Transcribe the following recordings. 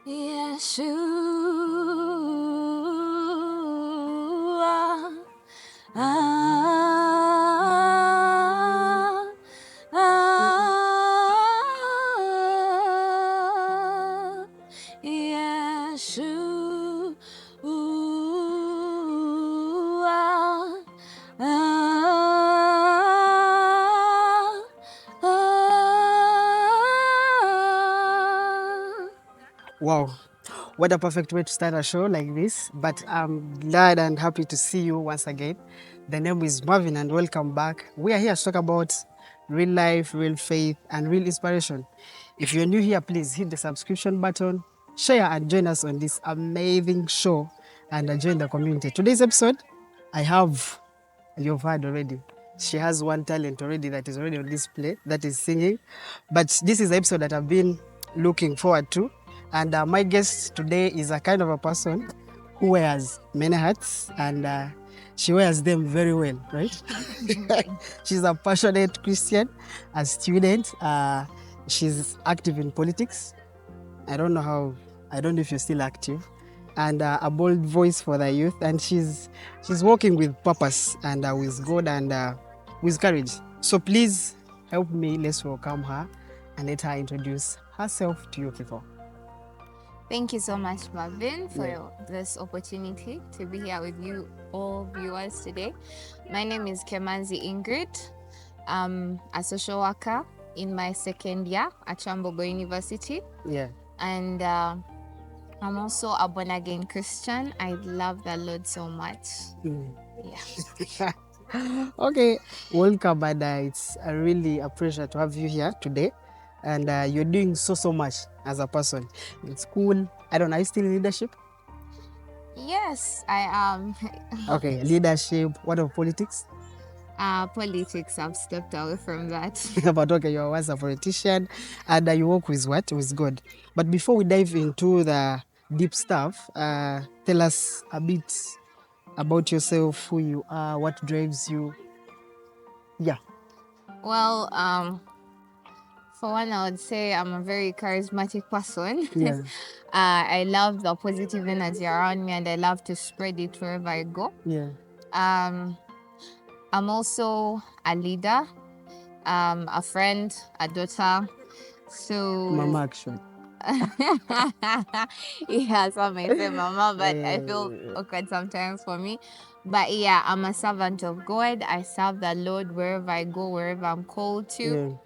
Yeshua. Ah, ah, Yeshua. Ah, ah. Wow, what a perfect way to start a show like this. But I'm glad and happy to see you once again. The name is Marvin, and welcome back. We are here to talk about real life, real faith, and real inspiration. If you're new here, please hit the subscription button, share, and join us on this amazing show and join the community. Today's episode, I have, you've heard already, she has one talent already that is already on display, that is singing. But this is the episode that I've been looking forward to. And my guest today is a kind of a person who wears many hats, and she wears them very well, right? She's a passionate Christian, a student. She's active in politics. I don't know if you're still active, and a bold voice for the youth. And she's working with purpose and with God and with courage. So please help me. Let's welcome her and let her introduce herself to you people. Thank you so much, Mavin, for this opportunity to be here with you all viewers today. My name is Kemanzi Ingrid. I'm a social worker in my second year at Chambogo University. Yeah. And I'm also a born-again Christian. I love the Lord so much. Yeah. Okay, welcome, and it's really a pleasure to have you here today. And you're doing so much as a person in school. I don't know, are you still in leadership? Yes, I am. Okay, leadership. What of politics? Politics, I've stepped away from that. But okay, you're once a politician, and you work with what? With God. But before we dive into the deep stuff, tell us a bit about yourself, who you are, what drives you. Yeah. Well, for one, I would say I'm a very charismatic person. Yeah. I love the positive energy around me, and I love to spread it wherever I go. Yeah. I'm also a leader, a friend, a daughter. So Mama action. yeah, some may say mama, but I feel awkward sometimes for me. But yeah, I'm a servant of God. I serve the Lord wherever I go, wherever I'm called to.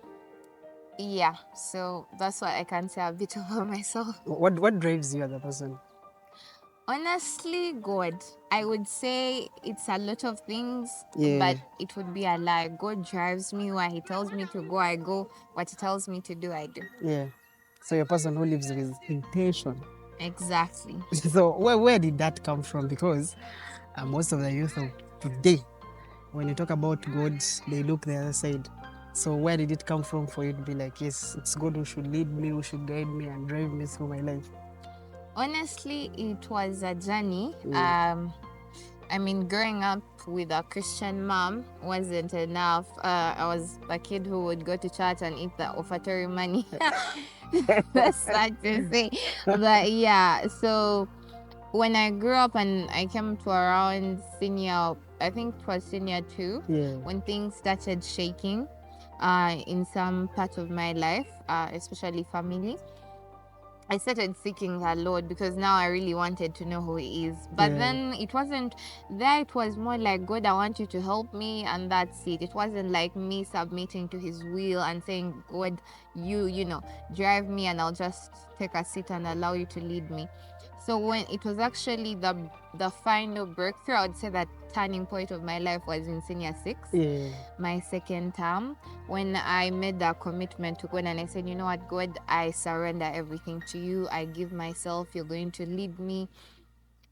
Yeah, so that's what I can say a bit about myself. What drives you as a person? Honestly, God, I would say it's a lot of things, Yeah. but it would be a lie. God drives me. Where He tells me to go, I go. What He tells me to do, I do. Yeah. So you're a person who lives with intention. Exactly. So where did that come from? Because most of the youth of today, when you talk about God, they look the other side. So where did it come from for you to be like, yes, it's God who should lead me, who should guide me and drive me through my life? Honestly, it was a journey. I mean, growing up with a Christian mom wasn't enough. I was a kid who would go to church and eat the offertory money. That's sad to say. But yeah, so when I grew up and I came to around senior, I think it was senior 2, when things started shaking in some part of my life, especially family, I started seeking the Lord because now I really wanted to know who He is. But then it wasn't there, it was more like, God, I want you to help me, and that's it. It wasn't like me submitting to His will and saying, God, you know, drive me and I'll just take a seat and allow you to lead me. So when it was actually the final breakthrough, I would say that turning point of my life was in senior 6, my second term, when I made that commitment to God and I said, you know what, God, I surrender everything to you. I give myself. You're going to lead me.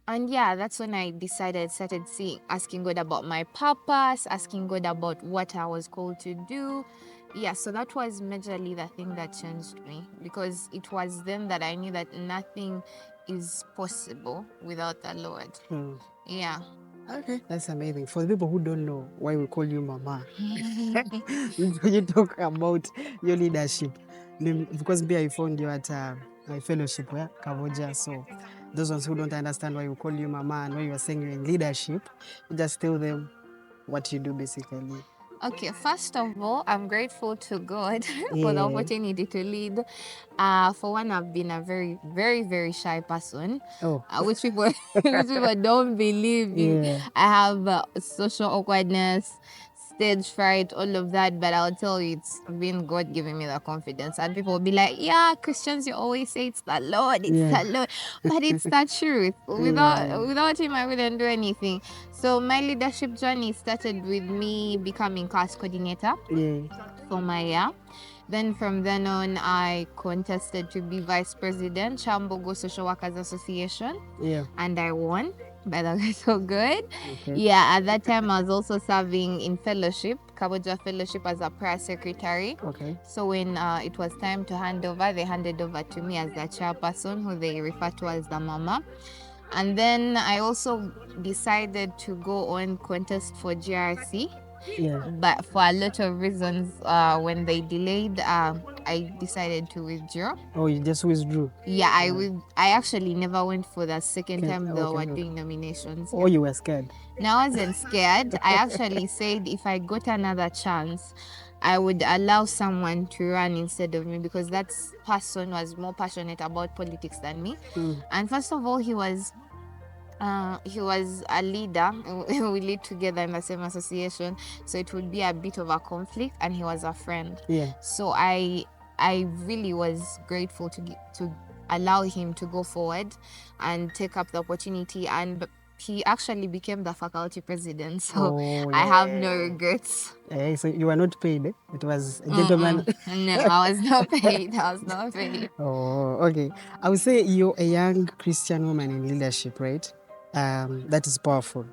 And yeah, that's when I started asking God about my purpose, asking God about what I was called to do. Yeah, so that was majorly the thing that changed me, because it was then that I knew that nothing is possible without the Lord. Yeah. Okay, that's amazing. For the people who don't know why we call you Mama, when you talk about your leadership, because I found you at my fellowship, yeah, Kavoja. So those ones who don't understand why we call you mama and why you are saying you're in leadership, you just tell them what you do basically. Okay, first of all, I'm grateful to God for the Yeah. opportunity to lead. For one, I've been a very, very, very shy person, Oh. which people which people don't believe me. Yeah. I have social awkwardness, stage fright, all of that. But I'll tell you, it's been God giving me the confidence. And people will be like, "Yeah, Christians, you always say it's the Lord, it's Yeah. the Lord," but it's the truth. Yeah. Without Him, I wouldn't do anything. So my leadership journey started with me becoming class coordinator Yeah. for my year. Then from then on, I contested to be vice president, Chambogo Social Workers Association, Yeah. and I won. By the way, so good. Okay. Yeah, at that time, I was also serving in fellowship, Kaboja Fellowship, as a prayer secretary. Okay. So when it was time to hand over, they handed over to me as the chairperson, who they refer to as the mama. And then I also decided to go on contest for GRC, Yeah. but for a lot of reasons, when they delayed, I decided to withdraw. Oh, you just withdrew. Yeah, I actually never went for the second Okay. time they Okay. were Okay. doing nominations. Oh, Yeah. you were scared. Now I wasn't scared. I actually said if I got another chance, I would allow someone to run instead of me, because that person was more passionate about politics than me. Mm. And first of all, he was a leader. We lead together in the same association, so it would be a bit of a conflict. And he was a friend, Yeah. so I really was grateful to allow him to go forward and take up the opportunity. And he actually became the faculty president, so Oh, I have yeah. no regrets. So you were not paid. Eh? It was a gentleman. No, I was not paid. I was not paid. Oh, okay. I would say you're a young Christian woman in leadership, right? That is powerful.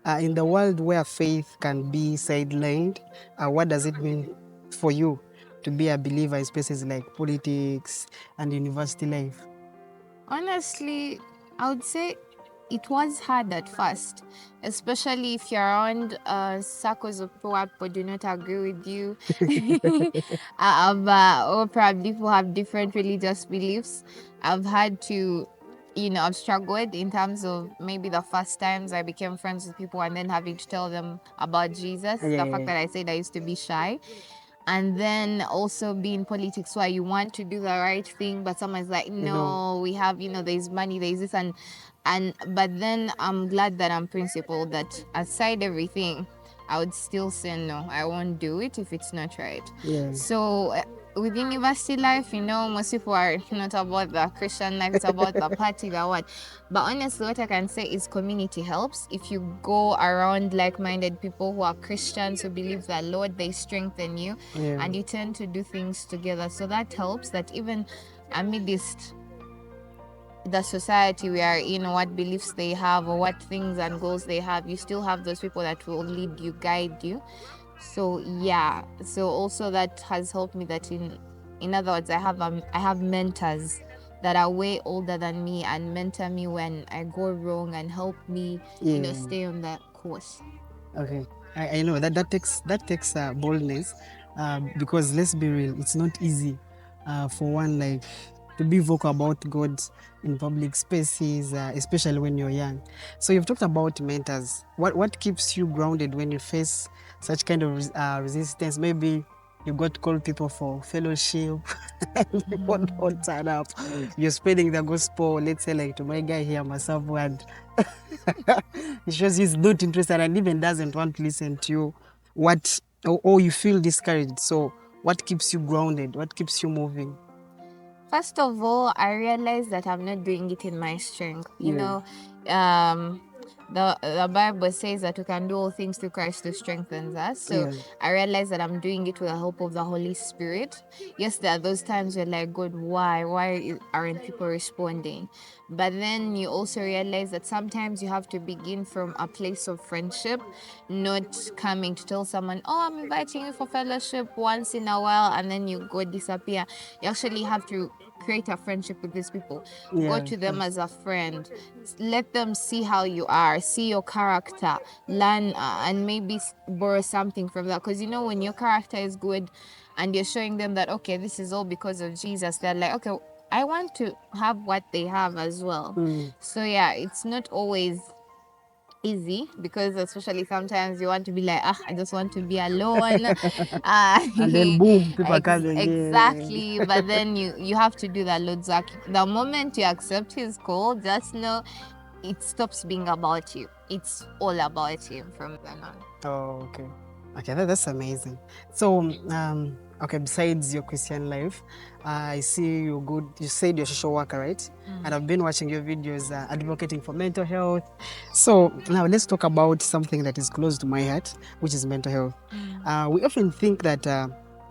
In the world where faith can be sidelined, what does it mean for you to be a believer in spaces like politics and university life? Honestly, I would say it was hard at first, especially if you're around circles of poor people do not agree with you, or probably people have different religious beliefs. I've had to, I've struggled in terms of maybe the first times I became friends with people and then having to tell them about Jesus. The fact that I said I used to be shy, and then also be in politics where you want to do the right thing, but someone's like, no, we have, there's money, there's this, and but then I'm glad that I'm principled, that aside everything, I would still say no, I won't do it if it's not right. Yeah. So with university life, most people are not about the Christian life, it's about the party, the what. But honestly, what I can say is community helps. If you go around like-minded people who are Christians, who believe that Lord, they strengthen you, Yeah. and you tend to do things together. So that helps, that even amidst the society we are in, what beliefs they have or what things and goals they have, you still have those people that will lead you, guide you. So yeah, so also that has helped me, that in other words, I have mentors that are way older than me and mentor me when I go wrong and help me, Yeah. stay on that course. Okay, I know that takes boldness, because let's be real, it's not easy for one like to be vocal about God in public spaces, especially when you're young. So you've talked about mentors. What keeps you grounded when you face such kind of resistance? Maybe you got to call people for fellowship, and people don't turn up. You're spreading the gospel, let's say like to my guy here, myself, and it shows he's not interested and even doesn't want to listen to you. Or you feel discouraged. So what keeps you grounded? What keeps you moving? First of all, I realized that I'm not doing it in my strength. Yeah. Um, the Bible says that we can do all things through Christ who strengthens us. So Yeah. I realized that I'm doing it with the help of the Holy Spirit. Yes, there are those times you're like, God, why? Why aren't people responding? But then you also realize that sometimes you have to begin from a place of friendship, not coming to tell someone, oh, I'm inviting you for fellowship once in a while, and then you go disappear. You actually have to create a friendship with these people. Go Yeah. to them as a friend. Let them see how you are, see your character, learn, and maybe borrow something from that. Because when your character is good and you're showing them that, okay, this is all because of Jesus, they're like, okay, I want to have what they have as well. Mm. So yeah, it's not always easy, because especially sometimes you want to be like, I just want to be alone. And then boom, people are coming. Exactly. But then you have to do that loads. The moment you accept his call, just know it stops being about you. It's all about him from then on. Oh, okay. Okay, that's amazing. So, okay, besides your Christian life, I see you good. You said you're a social worker, right? And I've been watching your videos advocating for mental health. So now let's talk about something that is close to my heart, which is mental health. We often think that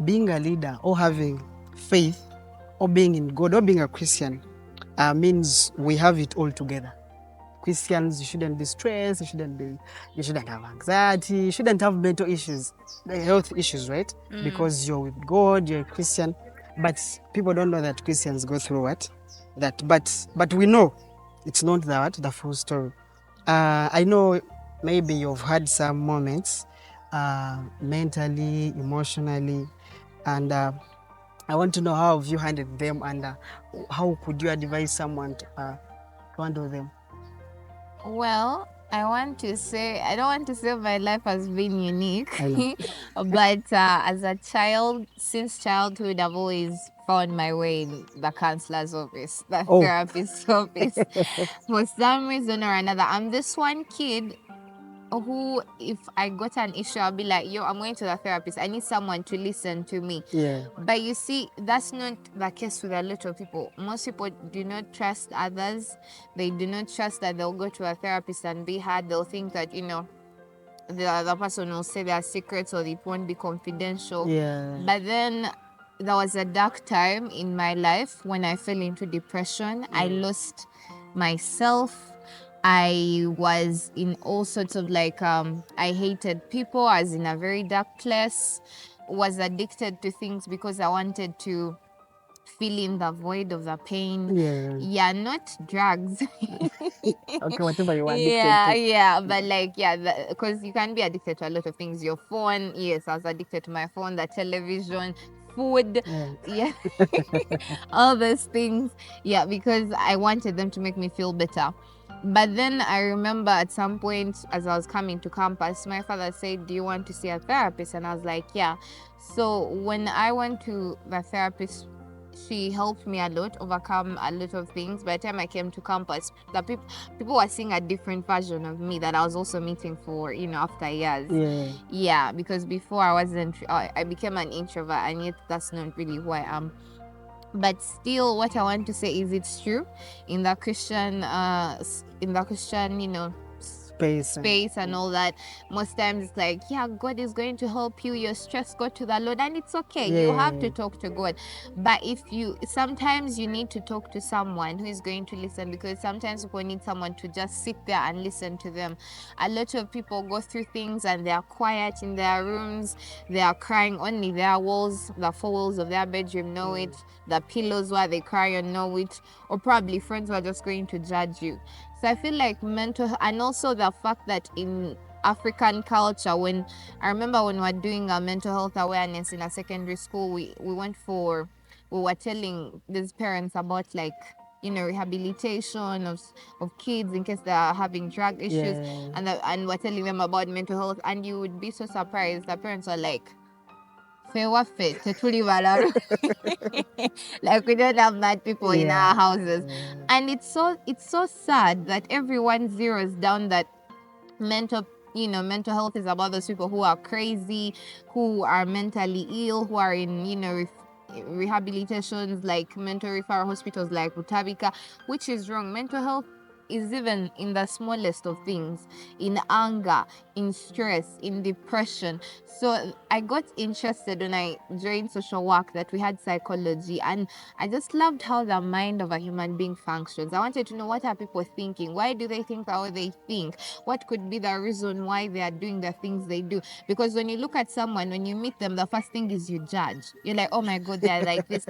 being a leader or having faith or being in God or being a Christian means we have it all together. Christians, you shouldn't be stressed, you shouldn't have anxiety, you shouldn't have mental issues, health issues, right? Because you're with God, you're a Christian. But people don't know that Christians go through what? But we know it's not that the full story. I know maybe you've had some moments mentally, emotionally, and I want to know how have you handled them, and how could you advise someone to handle them? Well, I want to say, I don't want to say my life has been unique, I know. but as a child, since childhood, I've always found my way in the counselor's office, the Oh. therapist's office. For some reason or another, I'm this one kid who, if I got an issue, I'll be like, yo, I'm going to the therapist. I need someone to listen to me. Yeah. But you see, that's not the case with a lot of people. Most people do not trust others. They do not trust that they'll go to a therapist and be heard. They'll think that, the other person will say their secrets or it won't be confidential. Yeah. But then there was a dark time in my life when I fell into depression. I lost myself. I was in all sorts of I hated people. I was in a very dark place. Was addicted to things because I wanted to fill in the void of the pain. Yeah. Yeah, not drugs. Okay, whatever you are addicted Yeah, to. yeah, but because you can be addicted to a lot of things. Your phone, yes, I was addicted to my phone, the television, food, Yeah. all those things. Yeah, because I wanted them to make me feel better. But then I remember at some point as I was coming to campus, my father said, "Do you want to see a therapist?" And I was like, "Yeah." So when I went to the therapist, she helped me a lot overcome a lot of things. By the time I came to campus, the people were seeing a different version of me that I was also meeting for, after years. Yeah. Yeah, because before I wasn't, I became an introvert, and yet that's not really who I am. But still, what I want to say is it's true in the Christian, space and all that. Most times it's like, yeah, God is going to help you. You're stressed, go to the Lord, and it's okay. You have to talk to God. But sometimes you need to talk to someone who is going to listen, because sometimes people need someone to just sit there and listen to them. A lot of people go through things and they are quiet in their rooms. They are crying only their walls, the four walls of their bedroom know it. The pillows where they cry on know it, or probably friends who are just going to judge you. So I feel like and also the fact that in African culture, when I remember when we were doing a mental health awareness in a secondary school, we were telling these parents about rehabilitation of kids in case they are having drug issues, and we're telling them about mental health, and you would be so surprised. The parents are like, "Fewa tetuli balaro." Like, we don't have mad people in our houses. And it's so sad that everyone zeroes down that mental health is about those people who are crazy, who are mentally ill, who are in rehabilitations, like mental referral hospitals like Butabika, which is wrong. Mental health is even in the smallest of things, in anger, in stress, in depression. So I got interested when I joined social work that we had psychology, and I just loved how the mind of a human being functions. I wanted to know, what are people thinking? Why do they think how they think? What could be the reason why they are doing the things they do? Because when you look at someone, when you meet them, the first thing is you judge. You're like, oh my God, they're like this.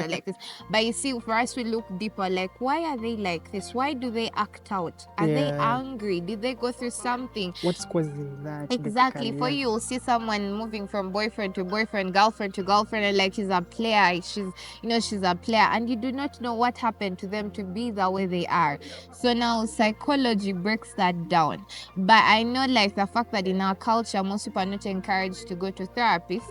But you see, for us, we look deeper, like, why are they like this? Why do they act out? out? Are they Yeah. angry? Did they go through something? What's causing that? Exactly. basically? For Yeah. you, you'll see someone moving from boyfriend to boyfriend, girlfriend to girlfriend, and like she's a player. She's a player, and you do not know what happened to them to be the way they are. So now psychology breaks that down. But I know, like the fact that in our culture, most people are not encouraged to go to therapists.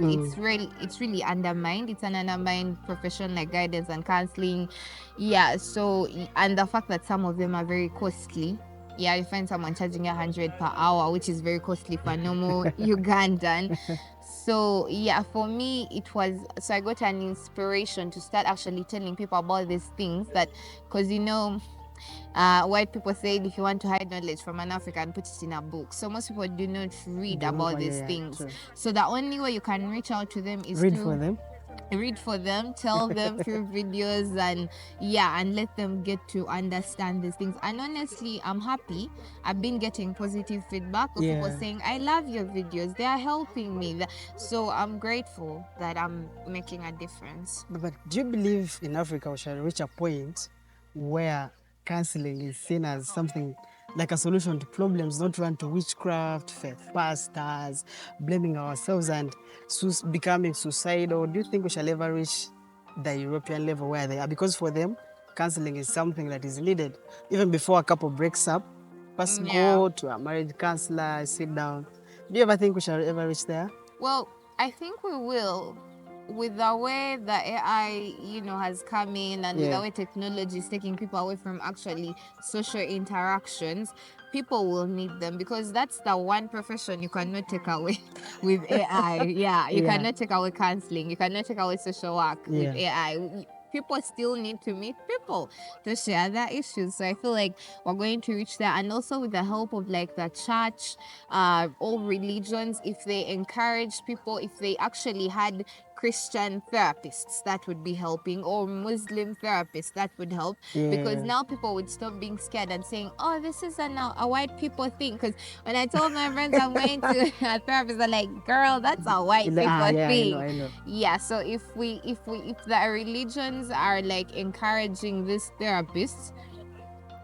It's really undermined. It's an undermined profession, like guidance and counseling. Yeah. So and the fact that some of them are very costly. Yeah, you find someone charging 100 per hour, which is very costly for a normal Ugandan. So yeah, for me it was, so I got an inspiration to start actually telling people about these things, that because white people say if you want to hide knowledge from an African, put it in a book. So most people do not read They don't about want, these yeah, things. true. So the only way you can reach out to them is Read to for them. tell them through videos, and yeah, and let them get to understand these things. And honestly, I'm happy. I've been getting positive feedback of people Yeah. saying, I love your videos, they are helping me. So I'm grateful that I'm making a difference. But do you believe in Africa we shall reach a point where counseling is seen as something like a solution to problems, not run to witchcraft, faith pastors, blaming ourselves and becoming suicidal? Do you think we shall ever reach the European level where they are? Because for them, counseling is something that is needed. Even before a couple breaks up, first Yeah. go to a marriage counselor, sit down. Do you ever think we shall ever reach there? Well, I think we will. With the way the AI, has come in, and with the Yeah. way technology is taking people away from actually social interactions, people will need them, because that's the one profession you cannot take away with AI. Yeah, you Yeah. cannot take away counseling. You cannot take away social work with Yeah. AI. People still need to meet people to share their issues. So I feel like we're going to reach there, and also with the help of like the church, all religions, if they encourage people, if they actually had Christian therapists, that would be helping, or Muslim therapists, that would help. Because Yeah. now people would stop being scared and saying, oh, this is a white people thing. Because when I told my friends I'm going to a therapist, they're like, girl, that's a white people Yeah, thing. I know. Yeah, so if the religions are like encouraging these therapists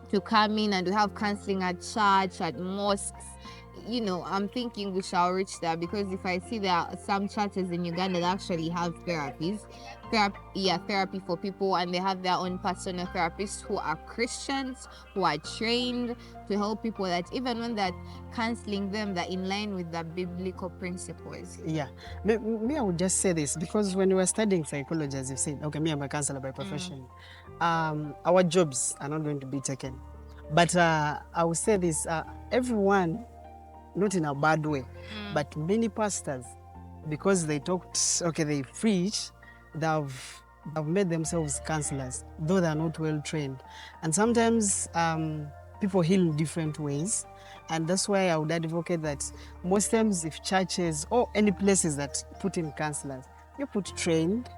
to come in and to have counseling at church, at mosques, I'm thinking we shall reach there. Because if I see there are some churches in Uganda that actually have therapy for people, and they have their own personal therapists who are Christians, who are trained to help people, that even when they're counseling them, they're in line with the biblical principles. Yeah. Me, I would just say this because when we were studying psychology, as you said, okay, me, I'm a counselor by profession. Our jobs are not going to be taken. But I would say this everyone, not in a bad way, but many pastors, because they talked, okay, they preach, they've made themselves counselors, though they're not well trained. And sometimes people heal in different ways. And that's why I would advocate that most times, if churches or any places that put in counselors, you put trained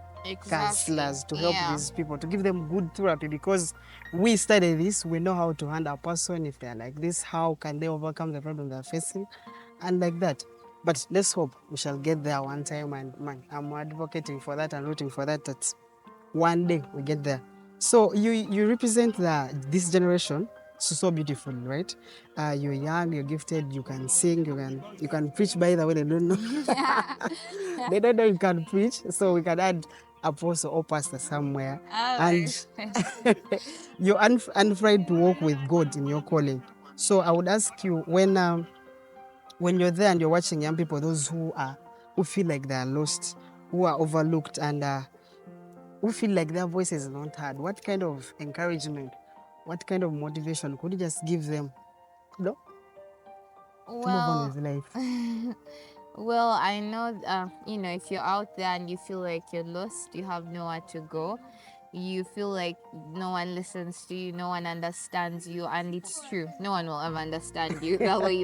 counselors to help these people, to give them good therapy, because we study this, we know how to handle a person if they're like this, how can they overcome the problem they're facing, and like that. But let's hope we shall get there one time, and man, I'm advocating for that and rooting for that, that one day we get there. So you represent this generation so beautifully, right? You're young, you're gifted, you can sing, you can preach. By the way, they don't know. They don't know you can preach, so we can add apostle or pastor somewhere. And you're unafraid to walk with God in your calling. So I would ask you, when you're there and you're watching young people, those who feel like they are lost, who are overlooked, and who feel like their voices are not heard, what kind of encouragement, what kind of motivation could you just give them, to move on Well, with life? well, I know, if you're out there and you feel like you're lost, you have nowhere to go, you feel like no one listens to you, no one understands you, and it's true. No one will ever understand you the way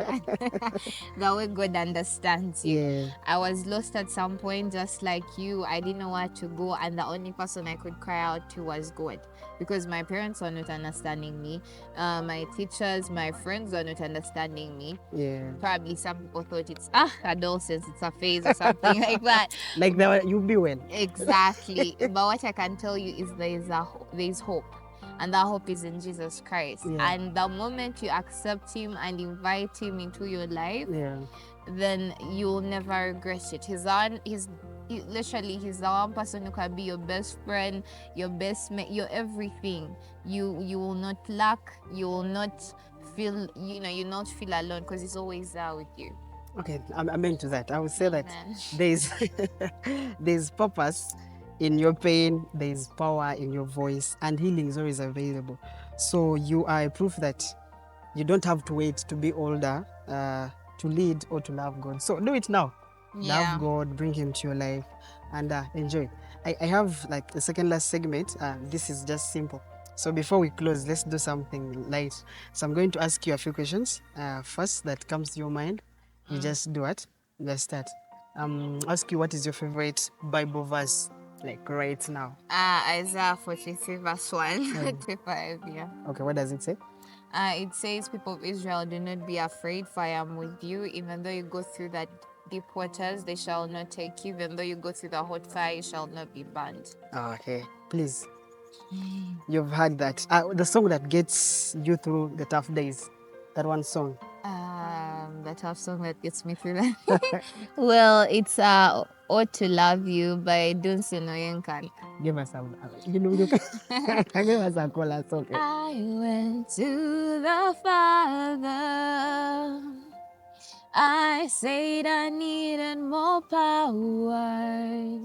the way God understands you. Yeah. I was lost at some point, just like you. I didn't know where to go, and the only person I could cry out to was God, because my parents were not understanding me. My teachers, my friends were not understanding me. Yeah. Probably some people thought it's adolescence, it's a phase or something like that. Like that, you'll be well. Exactly. But what I can tell you is there is hope. and that hope is in Jesus Christ. Yeah. And the moment you accept him and invite him into your life, Yeah. then you'll never regret it. Literally, he's the one person who can be your best friend, your best mate, your everything. You will not lack. You will not feel, you not feel alone, because he's always there with you. Okay, I'm into that. I would say that Amen. there's there's purpose in your pain, there's power in your voice, and healing is always available. So you are a proof that you don't have to wait to be older to lead or to love God. So do it now. Yeah. Love God, bring Him to your life, and enjoy. I have like the second last segment. This is just simple. So before we close, let's do something light. So I'm going to ask you a few questions. First, that comes to your mind, you just do it. Let's start. Ask you, what is your favorite Bible verse, like right now? Isaiah 43 verse 1 to 5. Yeah. Okay, what does it say? It says, "People of Israel, do not be afraid, for I am with you. Even though you go through that deep waters, they shall not take you. Even though you go through the hot fire, you shall not be burned." Okay, please. You've heard that. The song that gets you through the tough days. That one song. The tough song that gets me through that. Well, it's "Ought to Love You" by Dunsi Noyenkan. Give us some. You can give us a chorus, okay? I went to the Father. I said I needed more power.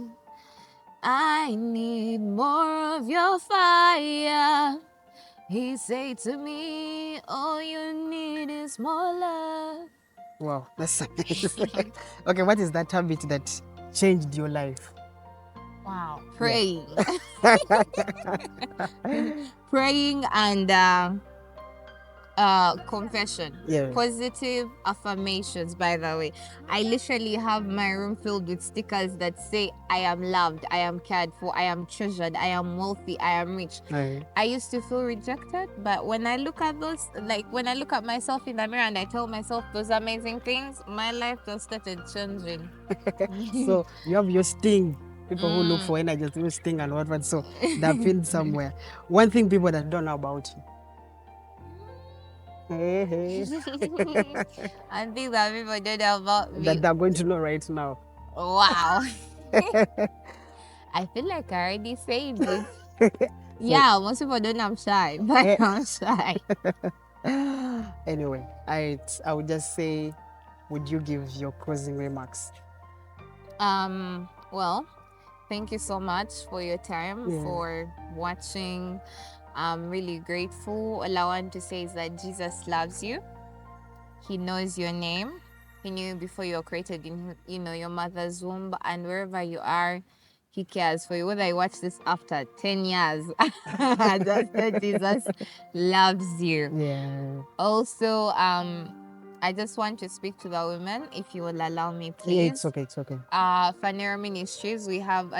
I need more of your fire. He said to me, all you need is more love. Wow, that's nice. Okay, what is that habit that changed your life? Wow. Praying. Praying and confession. Yeah. Positive affirmations, by the way. I literally have my room filled with stickers that say I am loved, I am cared for, I am treasured, I am wealthy, I am rich. Right. I used to feel rejected, but when I look at those, like when I look at myself in the mirror and I tell myself those amazing things, my life just started changing. So you have your sting. People who look for energy through sting and what. So they've been somewhere. One thing people that don't know about you. Hey. I think that people don't know about me. That they're going to know right now. Wow. I feel like I already said it. Yeah, most people don't know I'm shy, but I'm shy. Anyway, I would just say, would you give your closing remarks? Well, thank you so much for your time, for watching. I'm really grateful. All I want to say is that Jesus loves you. He knows your name. He knew you before you were created in your mother's womb, and wherever you are, he cares for you. Whether you watch this after 10 years, just that Jesus loves you. Yeah. Also, I just want to speak to the women, if you will allow me, please. Yeah, it's okay, it's okay. Fanera Ministries, we have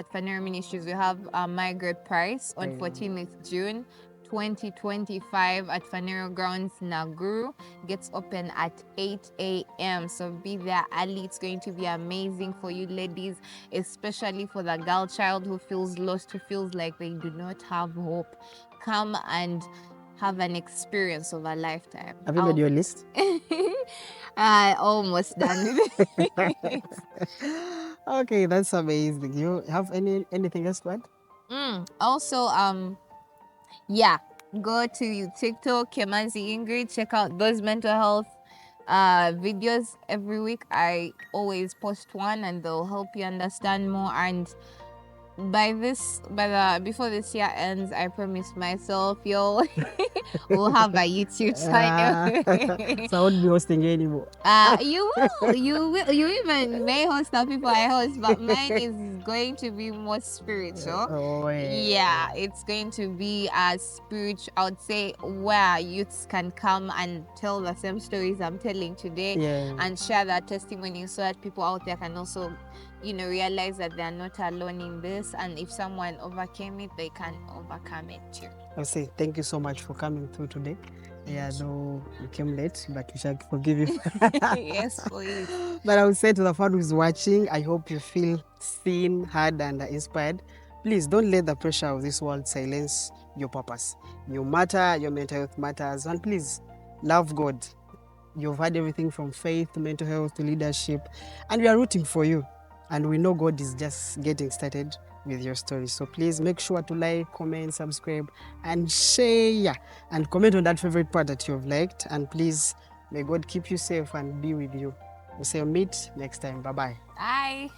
My Great Price on 14th June 2025 at Fanera Grounds, Naguru. Gets open at 8 a.m. So be there early. It's going to be amazing for you ladies, especially for the girl child who feels lost, who feels like they do not have hope. Come and have an experience of a lifetime. Have you made your list? I almost done with it. Okay, that's amazing. You have anything else to add? Also, yeah, go to TikTok, Kemanzi Ingrid, check out those mental health videos every week. I always post one and they'll help you understand more. And before this year ends, I promise myself we'll have a YouTube channel. So I won't be hosting you anymore. You you even may host the people I host, but mine is going to be more spiritual. Oh, Yeah, it's going to be a spiritual, I would say, where youths can come and tell the same stories I'm telling today, and share their testimonies, so that people out there can also realize that they are not alone in this, and if someone overcame it, they can overcome it too. I'll say thank you so much for coming through today. Yeah, though you came late, but we shall forgive you. Yes, please. But I would say to the fan who's watching, I hope you feel seen, heard, and inspired. please don't let the pressure of this world silence your purpose. You matter, your mental health matters, and please love God. You've had everything from faith to mental health to leadership, and we are rooting for you. And we know God is just getting started with your story. So please make sure to like, comment, subscribe, and share. And comment on that favorite part that you've liked. And please, may God keep you safe and be with you. We'll say meet next time. Bye bye. Bye.